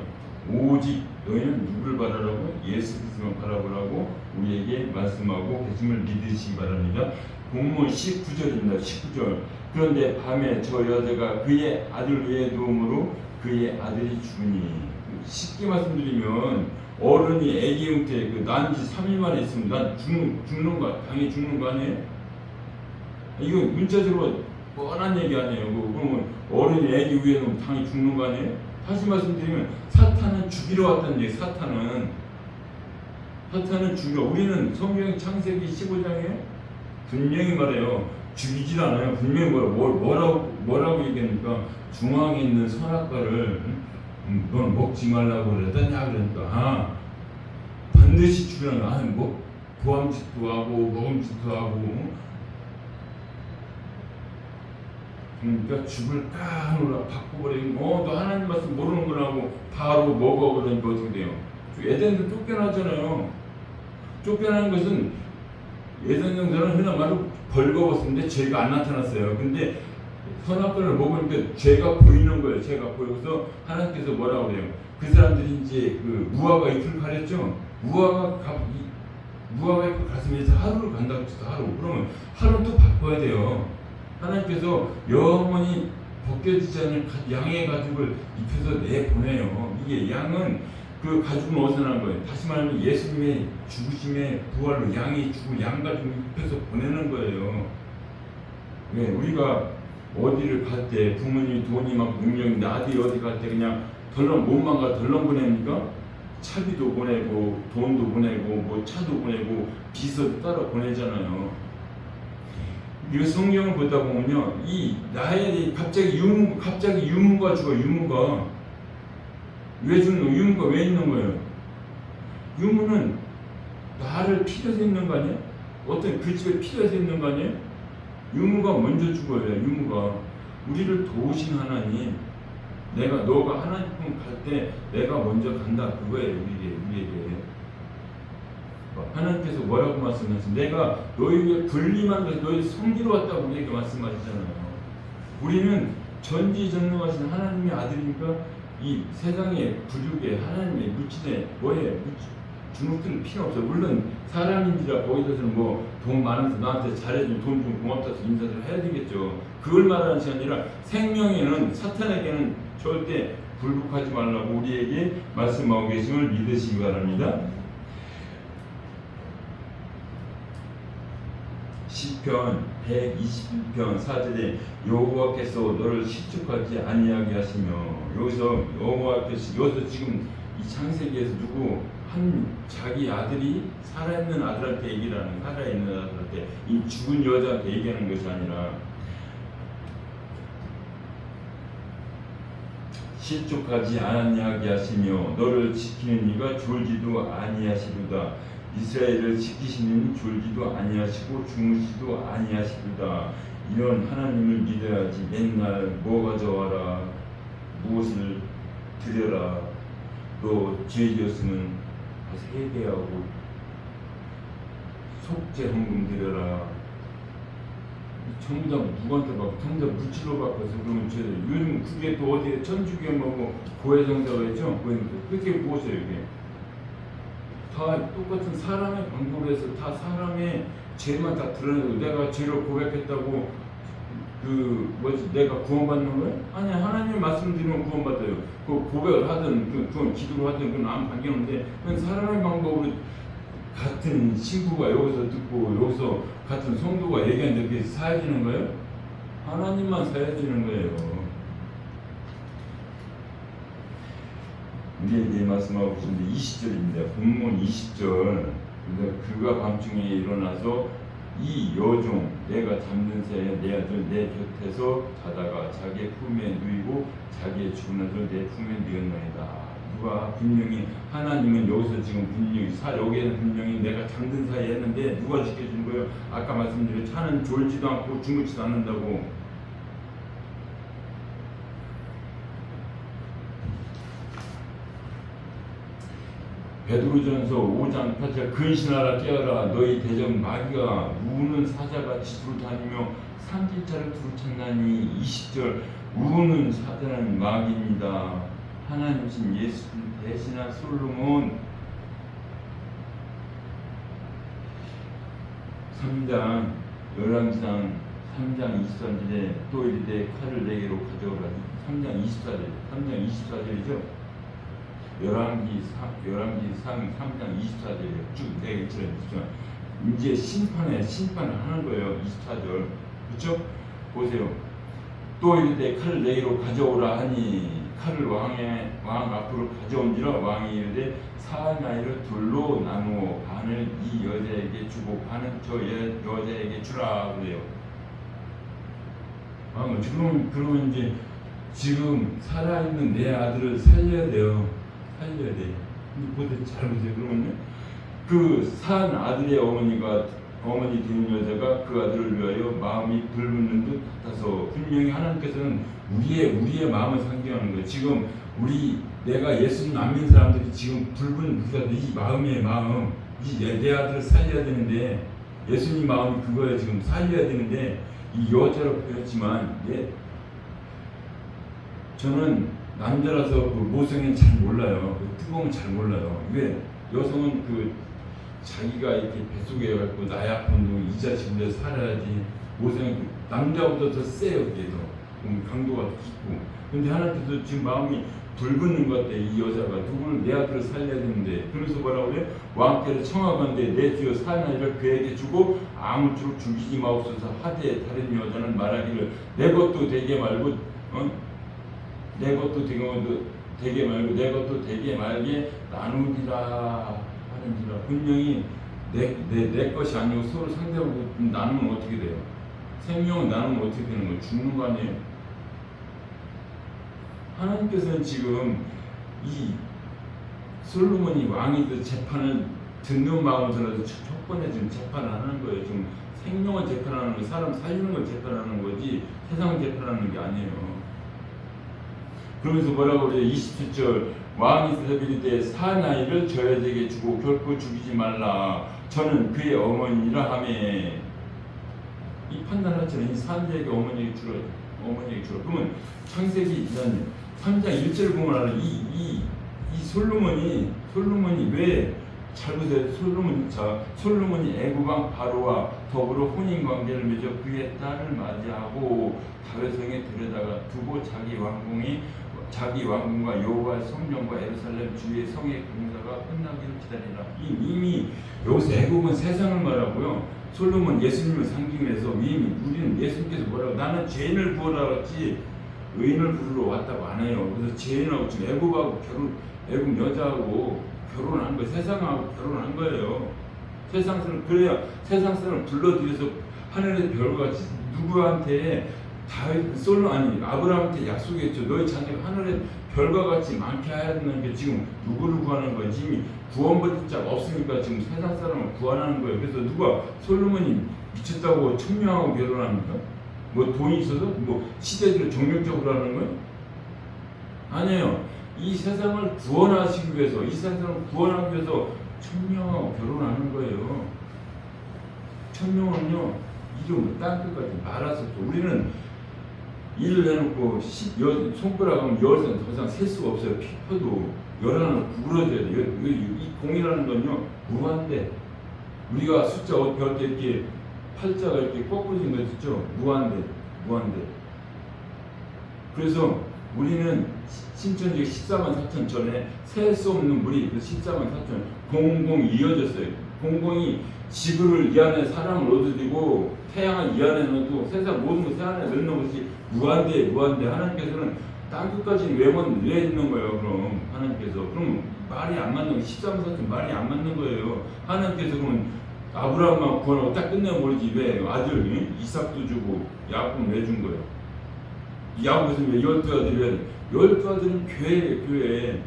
오직 너희는 누구를 바라라고? 예수 그리스도만 바라보라고 우리에게 말씀하고 계심을 믿으시기 바랍니다. 본문 19절입니다. 19절. 그런데 밤에 저 여자가 그의 아들 위에 누움으로 그의 아들이 죽으니. 쉽게 말씀드리면 어른이 아기 형태 그 난지 3일 만에 있으면 난 죽는 거 당연히 죽는 거 아니에요? 이거 문자적으로 뻔한 얘기 아니에요. 그러면 어른이 아기 위에 놓으면 당연히 죽는 거 아니에요? 다시 말씀드리면 사탄은 죽이러 왔다는 얘기. 사탄은 죽여. 우리는 성경 창세기 15장에 분명히 말해요. 죽이질 않아요. 분명히 뭐라고 얘기하니까 중앙에 있는 선악과를 넌 먹지 말라고 그랬더냐 그러니까 반드시 죽이라는 거야. 뭐 보암짓도 하고 먹음짓도 하고 그러니까 죽을 까누라 바꿔버리고 너 하나님 말씀 모르는 거라고 바로 먹어 그러니까 어떻게 돼요? 에덴도 쫓겨나잖아요. 쫓겨나는 것은 예전 정서는 흔한 말로 벌거벗는데 죄가 안 나타났어요. 근데 선악과를 먹으니까 죄가 보이는 거예요. 죄가 보여서 하나님께서 뭐라고 그래요? 그 사람들이 이제 그 무화과 잎을 가렸죠. 무화과 잎을 가슴에서 하루를 간다고 했어. 하루. 그러면 하루 또 바꿔야 돼요. 하나님께서 영원히 벗겨지지 않을 양의 가죽을 입혀서 내보내요. 이게 양은 그 가죽은 어디서 난 거예요? 다시 말하면 예수님의 죽으심의 부활로 양이 죽은 양 가죽을 입혀서 보내는 거예요. 왜? 우리가 어디를 갈 때 부모님이 돈이 막 능력인데 아들이 어디 갈 때 그냥 몸만 가 덜렁 보냅니까? 차비도 보내고 돈도 보내고 뭐 차도 보내고 비서도 따로 보내잖아요. 이 성경을 보다 보면요, 이 나의 갑자기 유무가 죽어. 유무가 왜 죽는 거? 유무가 왜 있는 거예요? 유무는 나를 필요해서 있는 거 아니에요? 어떤 그 집에 필요해서 있는 거 아니에요? 유무가 먼저 죽어요. 유무가 우리를 도우신 하나님, 너가 하나님 갈 때 내가 먼저 간다 그거예요. 우리에게. 하나님께서 뭐라고 말씀하시죠? 내가 너희에게 분리만 해서 너희 섬기러 왔다고 우리에게 말씀하시잖아요. 우리는 전지전능하신 하나님의 아들이니까 이 세상의 부류에 하나님의 무치에 주눅들 필요 없어요. 물론 사람인지라 거기서는 뭐 돈 많아서 나한테 잘해주면 돈 좀 고맙다 해서 인사를 해야 되겠죠. 그걸 말하는 것이 아니라 생명에는 사탄에게는 절대 굴복하지 말라고 우리에게 말씀하고 계심을 믿으시기 바랍니다. 시편 121편 4절에 여호와께서 너를 실족하지 아니하게 하시며, 여기서 지금 이 창세기에서 누구 자기 아들이 살아있는 아들한테 얘기를 하는, 살아있는 아들한테, 이 죽은 여자한테 얘기하는 것이 아니라 실족하지 아니하게 하시며 너를 지키는 이가 졸지도 아니하시리다. 이스라엘을 지키시는 졸지도 아니하시고 주무시도 아니하시리다. 이런 하나님을 믿어야지. 맨날 뭐 가져와라, 무엇을 드려라, 너 죄 지었으면 세배하고 속죄 헌금 드려라, 전부 다 누구한테 받고 전부 다 물질로 바꿔서 그러면 죄. 요즘 그게 또 어디에 천주교하고 고해성사가 있죠. 그게 무엇이에요? 이게 다 똑같은 사람의 방법으로 해서 다 사람의 죄만 다 드러내고, 내가 죄를 고백했다고 내가 구원받는 거예요? 아니, 하나님 말씀드리면 구원받아요. 그 고백을 하든 그건 기도를 하든 그건 아무 관계없는데, 그건 사람의 방법으로 같은 신부가 여기서 듣고 여기서 같은 성도가 얘기하는데 그게 사해지는 거예요? 하나님만 사해지는 거예요. 우리에게 말씀하고 계신데 20절입니다. 본문 20절. 그가 밤중에 일어나서 이 여종 내가 잠든 새에 내 아들 내 곁에서 자다가 자기의 품에 누이고 자기의 죽은 아들 내 품에 누였나이다. 누가 분명히 하나님은 여기서 지금 분명히 여기에는 분명히 내가 잠든 사이에 했는데 누가 지켜주는 거예요? 아까 말씀드린 차는 졸지도 않고 주무지도 않는다고. 베드로전서 5장 8절 근신하라 깨어라 너희 대적 마귀가 우는 사자같이 두루 다니며 산길자를 두루 찾나니 20절 우는 사자는 마귀입니다. 하나님이신 예수 대신한 솔로몬 3장 열왕기상 3장 24절에 또 이르되 칼을 내게로 가져오라. 3장 24절이죠. 열왕기상 3장 24절에 쭉 내기처럼 이제 심판을 하는 거예요. 24절 그렇죠? 보세요. 또 이르되 칼을 내게로 가져오라 하니 칼을 왕 앞으로 가져온지라 왕이 이르되 사나이를 둘로 나누어 반을 이 여자에게 주고 반은 저 여자에게 주라 그래요. 그러면 이제 지금 살아있는 내 아들을 살려야 돼요. 살려야 돼. 근데 보세요. 잘 보세요. 그러면요. 그 산 아들의 어머니 되는 여자가 그 아들을 위하여 마음이 불붙는 듯 같아서 분명히 하나님께서는 우리의 마음을 상징하는 거예요. 지금 내가 예수님 안 믿는 사람들이 지금 불붙는 이 마음의 마음, 내 아들을 살려야 되는데 예수님 마음이 그거예요. 지금 살려야 되는데 이 여자로 보였지만 저는 남자라서 그 모성은 잘 몰라요. 그 뜨거움은 잘 몰라요. 왜? 여성은 자기가 이렇게 뱃속에 갖고 나이 아픈 이 자식을 위해서 살아야지. 모성은 남자보다 더 세요. 그게 더 강도가 더 깊고. 근데 하나님께서 지금 마음이 불붙는 것 같아. 이 여자가 누구를 내 아들을 살려야 되는데 그래서 뭐라고 그래? 왕께를 청하건대 내 주여 사나이를 그에게 주고 아무쪼록 죽이지 마옵소서 하되 다른 여자는 말하기를 내 것도 되게 말고 내 것도 되게 말고 내 것도 되게 말게 나누리라 하는지라. 분명히 내 것이 아니고 서로 상대하고 나누면 어떻게 돼요? 생명을 나누면 어떻게 되는 거예요? 죽는 거 아니에요? 하나님께서는 지금 이 솔로몬이 왕이 재판을 듣는 마음으로라도 첫 번에 지금 재판을 하는 거예요. 지금 생명을 재판하는 거, 사람 살리는 걸 재판하는 거지 세상을 재판하는 게 아니에요. 그러면서 뭐라고 그래요? 27절 왕이 대답이르되 사나이를 저 여자에게 주고 결코 죽이지 말라. 저는 그의 어머니라 하며 이 판단하잖아요. 이 산자에게 어머니에게 주라. 그러면 창세기 3장 1절 보면 알아요. 이 솔로몬이 왜 잘 보세요. 솔로몬이 애굽왕 바로와 더불어 혼인 관계를 맺어 그의 딸을 맞이하고 다윗성에 데려다가 두고 자기 왕궁과 여호와의 성전과 예루살렘 주의 성의 공사가 끝나기를 기다리라. 이미 여기서 애굽은 세상을 말하고요. 솔로몬 예수님을 상징해서 이미 우리는 예수님께서 뭐라고 나는 죄인을 구하러 왔지 의인을 부르러 왔다고 안 해요. 그래서 죄인하고 지금 애굽 여자하고 결혼한 거예요. 세상하고 결혼한 거예요. 세상 사람 그래야 세상 사람을 불러들여서 하늘의 별과 같이 누구한테 아브라함한테 약속했죠. 너희 자녀가 하늘의 별과 같이 많게 하였는 게 지금 누구를 구하는 거예요? 지금 구원받을 자가 없으니까 지금 세상 사람을 구하는 거예요. 그래서 누가 솔로몬이 미쳤다고 천명하고 결혼합니까? 뭐 돈이 있어서 뭐 시대를 정력적으로 하는 거예요? 아니에요. 이 세상을 구원하시기 위해서 이 세상을 구원하기 위해서 천명하고 결혼하는 거예요. 천명은요 이름을 땅끝까지 말아서 우리는 일을 해놓고 손가락 하면 열선 더 이상 셀 수가 없어요. 피표도 열하나 구부러져야 돼요. 이 공이라는 건요 무한대. 우리가 숫자 배울 때 이렇게 팔자가 이렇게 꺾어진 거 있죠. 무한대. 그래서 우리는 신천지 14만 4천 전에 셀 수 없는 물이 14만 4천 공공이 이어졌어요. 공공이 지구를 이 안에 사람을 얻어들이고 태양을 이 안에 넣어도 세상 모든 것 새 안에 넣는 것이 무한대. 하나님께서는 땅끝까지 왜 있는 거예요? 그럼 하나님께서 그럼 말이 안 맞는 거 14만 4천 말이 안 맞는 거예요. 하나님께서 그러면 아브라함만 구원하고 딱 끝내면 모르지 왜 아들 이삭도 주고 야곱은 왜 준 거예요? 야곱은 왜 12아들이 12아들은 교회예요. 교회.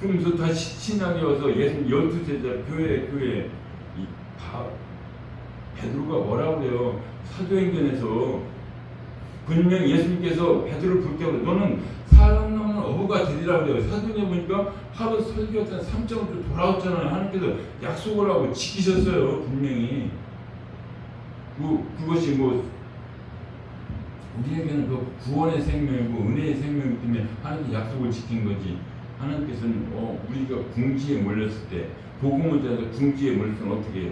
그러면서 다시 신약에 와서 예수님 12제자 교회 베드로가 뭐라고 그래요? 사도행전에서 분명 예수님께서 베드로를 부르게 하고 너는 사람 낳는 어부가 되리라고 그래요. 사도행전 보니까 하루 설교했던 3.5주 돌아왔잖아요. 하나님께서 약속을 하고 지키셨어요. 분명히. 그것이 우리에게는 그 구원의 생명이고 은혜의 생명이기 때문에 하나님께 약속을 지킨 거지. 하나님께서는 우리가 궁지에 몰렸을 때 복음을 전해서 궁지에 몰렸을 때는 어떻게 해요?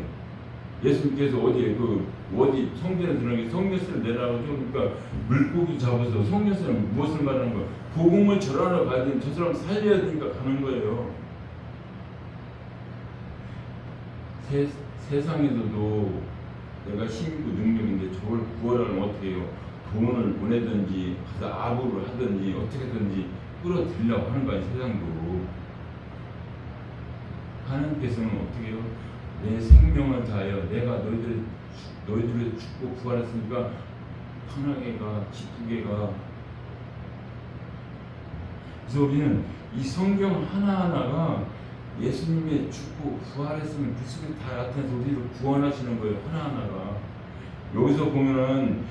예수님께서 어디 성전에 들어가게 성녀스를 내라고 그러니까 물고기 잡아서 성녀스는 무엇을 말하는 거야? 복음을 전하러 가야 되는 저 사람 살려야 되니까 가는 거예요. 세상에서도 내가 힘이고 능력인데 저걸 구하려면 어떻게 해요? 돈을 보내든지 가서 아부를 하든지 어떻게든지 끌어들이려고 하는 거야. 세상도. 하나님께서는 어떻게 해요? 내 생명을 다하여 내가 너희들을 죽고 부활했으니까 편하게 가, 기쁘게 가. 그래서 우리는 이 성경 하나하나가 예수님의 죽고 부활했으면 그 속에 다 나타나서 우리를 구원하시는 거예요. 하나하나가. 여기서 보면은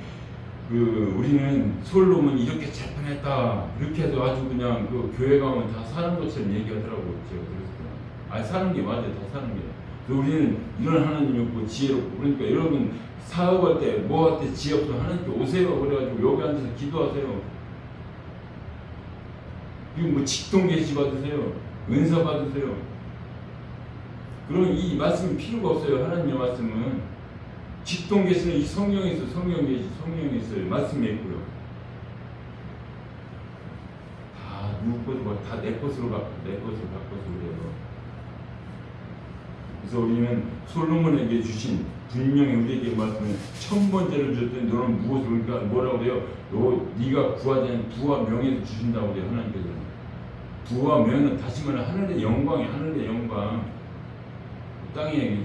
우리는 솔로몬이 이렇게 재판했다 이렇게 해서 아주 그냥 그 교회 가면 다 사는 것처럼 얘기하더라고요. 제가 그랬어요. 사는 게 맞아요. 다 사는 게. 우리는 이런 하나님이 없고 지혜롭고 그러니까 여러분 사업할 때 뭐 할 때 지혜 없으면 하나님께 오세요. 그래가지고 여기 앉아서 기도하세요. 그리고 직통 계시 받으세요. 은사 받으세요. 그러면 이 말씀이 필요가 없어요. 하나님의 말씀은. 직통 계시는 이 성령에 있어요. 성령에 있어요. 말씀에 있고요. 다 누구 것으로 다 내 것으로 바꿔서 그래요. 그래서 우리는 솔로몬에게 주신 분명히 우리에게 말씀은 첫 번째로 주셨더니 너는 무엇을 그러니까 뭐라고 그래요? 네가 구하지 않은 부와 명예를 주신다고 그래요. 하나님께서는. 부와 명예는 다시 말해 하늘의 영광이 하늘의 영광. 땅에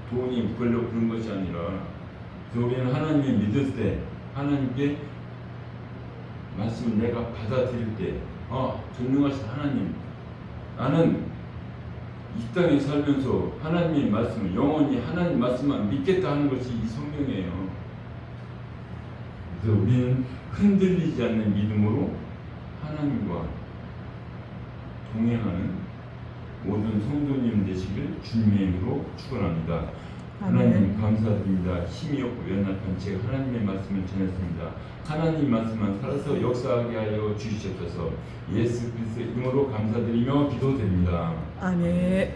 돈이 벌려고 그런 것이 아니라 그래서 우리는 하나님을 믿을 때 하나님께 말씀을 내가 받아들일 때 전능하신 하나님 나는 이 땅에 살면서 하나님의 말씀을 영원히 하나님 말씀만 믿겠다 하는 것이 이 성경이에요. 그래서 우리는 흔들리지 않는 믿음으로 하나님과 동행하는 모든 성도님 되시길 주님의 이름으로 축원합니다. 하나님 감사드립니다. 힘이 없고 연약한 제가 하나님의 말씀을 전했습니다. 하나님 말씀만 살아서 역사하게 하여 주시옵소서. 예수 그리스도의 이름으로 감사드리며 기도드립니다. 아멘.